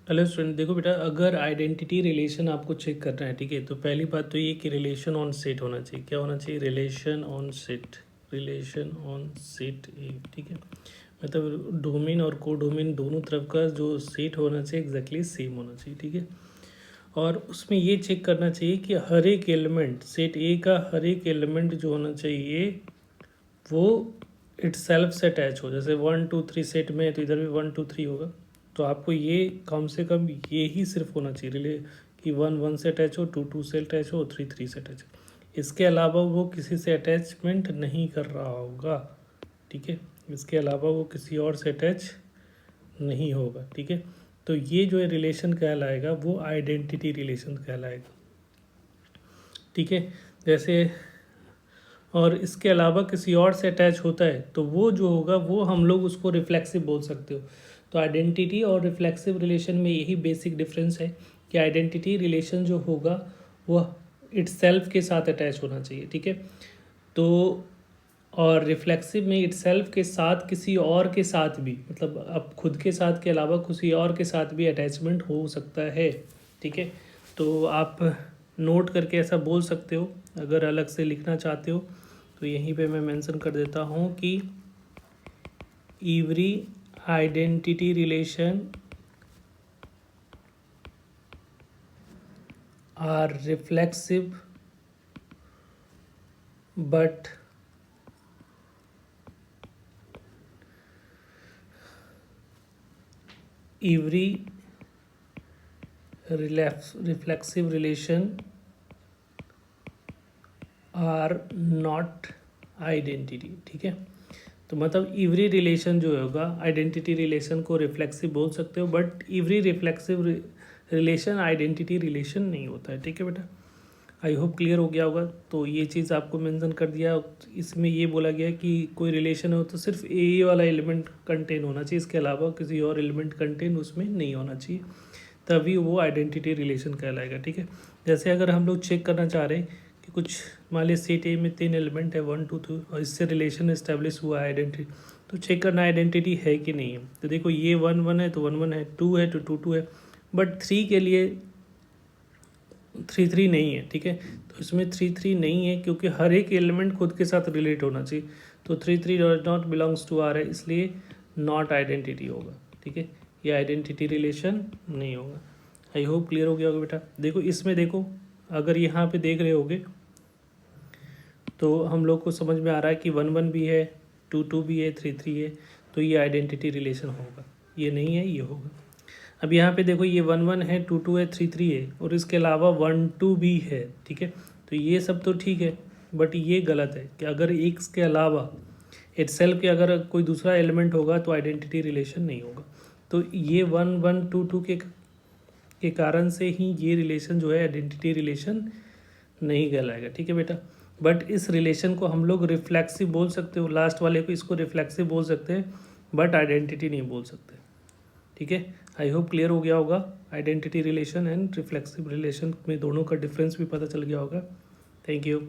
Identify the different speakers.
Speaker 1: Hello student, देखो बेटा, अगर आइडेंटिटी रिलेशन आपको चेक करना है, ठीक है, तो पहली बात तो ये कि रिलेशन ऑन सेट होना चाहिए। क्या होना चाहिए? Relation on set, relation on set ए, ठीक है। मतलब डोमेन और को डोमेन दोनों तरफ का जो सेट होना चाहिए एग्जैक्टली सेम होना चाहिए, ठीक है। और उसमें ये चेक करना चाहिए कि हर एक एलिमेंट, सेट ए का हर एक एलिमेंट जो होना चाहिए वो इट सेल्फ से अटैच हो। जैसे 1 2 3 सेट में है तो इधर भी 1 2 3 होगा, तो आपको ये कम से कम ये ही सिर्फ होना चाहिए रिले कि 1 1 से अटैच हो, 2 2 से अटैच हो, 3 3 से अटैच हो। इसके अलावा वो किसी से अटैचमेंट नहीं कर रहा होगा, ठीक है। इसके अलावा वो किसी और से अटैच नहीं होगा, ठीक है। तो ये जो है रिलेशन कहलाएगा वो आइडेंटिटी रिलेशन कहलाएगा, ठीक है। जैसे और इसके अलावा किसी और से अटैच होता है तो वो जो होगा वो हम लोग उसको रिफ्लेक्सिव बोल सकते हो। तो आइडेंटिटी और रिफ्लेक्सिव रिलेशन में यही बेसिक डिफरेंस है कि आइडेंटिटी रिलेशन जो होगा वह इटसेल्फ के साथ अटैच होना चाहिए, ठीक है। तो और रिफ्लेक्सिव में इटसेल्फ के साथ किसी और के साथ भी, मतलब अब खुद के साथ के अलावा किसी और के साथ भी अटैचमेंट हो सकता है, ठीक है। तो आप नोट करके ऐसा बोल सकते हो। अगर अलग से लिखना चाहते हो तो यहीं पे मैं मेंशन कर देता हूँ कि every identity relation are reflexive but every reflexive relation are not identity, ठीक है। तो मतलब एवरी रिलेशन जो होगा आइडेंटिटी रिलेशन को रिफ्लेक्सिव बोल सकते हो, but every reflexive relation identity relation नहीं होता है, ठीक है बेटा। आई होप क्लियर हो गया होगा। तो ये चीज़ आपको मेंशन कर दिया। इसमें ये बोला गया कि कोई रिलेशन हो तो सिर्फ ए वाला एलिमेंट कंटेन होना चाहिए, इसके अलावा किसी और एलिमेंट कंटेन उसमें नहीं होना चाहिए, तभी वो आइडेंटिटी रिलेशन कहलाएगा, ठीक है। जैसे अगर हम लोग चेक करना चाह रहे हैं कि कुछ मान लीजिए सेट ए में 3 एलिमेंट है 1 2 2 और इससे रिलेशन इस्टेब्लिश हुआ है आइडेंटिटी, तो चेक करना आइडेंटिटी है कि नहीं है। तो देखो ये 1 1 है तो 1 1 है, 2 है तो 2 2 है, बट 3 के लिए 3 3 नहीं है, ठीक है। तो इसमें 3 3 नहीं है क्योंकि हर एक एलिमेंट खुद के साथ रिलेट होना चाहिए। तो 3 3 does not belongs to R है, इसलिए नॉट आइडेंटिटी होगा, ठीक है। ये आइडेंटिटी रिलेशन नहीं होगा। आई होप क्लियर हो गया होगा बेटा। देखो इसमें देखो, अगर यहाँ पे देख रहे होगे तो हम लोग को समझ में आ रहा है कि 1 1 भी है, 2 2 भी है, 3 3 है, तो ये आइडेंटिटी रिलेशन होगा। ये नहीं है, ये होगा। अब यहाँ पे देखो ये 1 1 है, 2 2 है, 3 3 है और इसके अलावा 1 2 भी है, ठीक है। तो ये सब तो ठीक है, बट ये गलत है कि अगर एक के अलावा इटसेल्फ के अगर कोई दूसरा एलिमेंट होगा तो आइडेंटिटी रिलेशन नहीं होगा। तो ये 1 1 2 2 के कारण से ही ये रिलेशन जो है आइडेंटिटी रिलेशन नहीं कहलाएगा, ठीक है बेटा। बट इस रिलेशन को हम लोग रिफ्लेक्सिव बोल सकते हो, लास्ट वाले को इसको रिफ्लेक्सिव बोल सकते हैं, बट आइडेंटिटी नहीं बोल सकते, ठीक है। आई होप क्लियर हो गया होगा। Identity relation and reflexive relation में दोनों का डिफरेंस भी पता चल गया होगा। Thank you.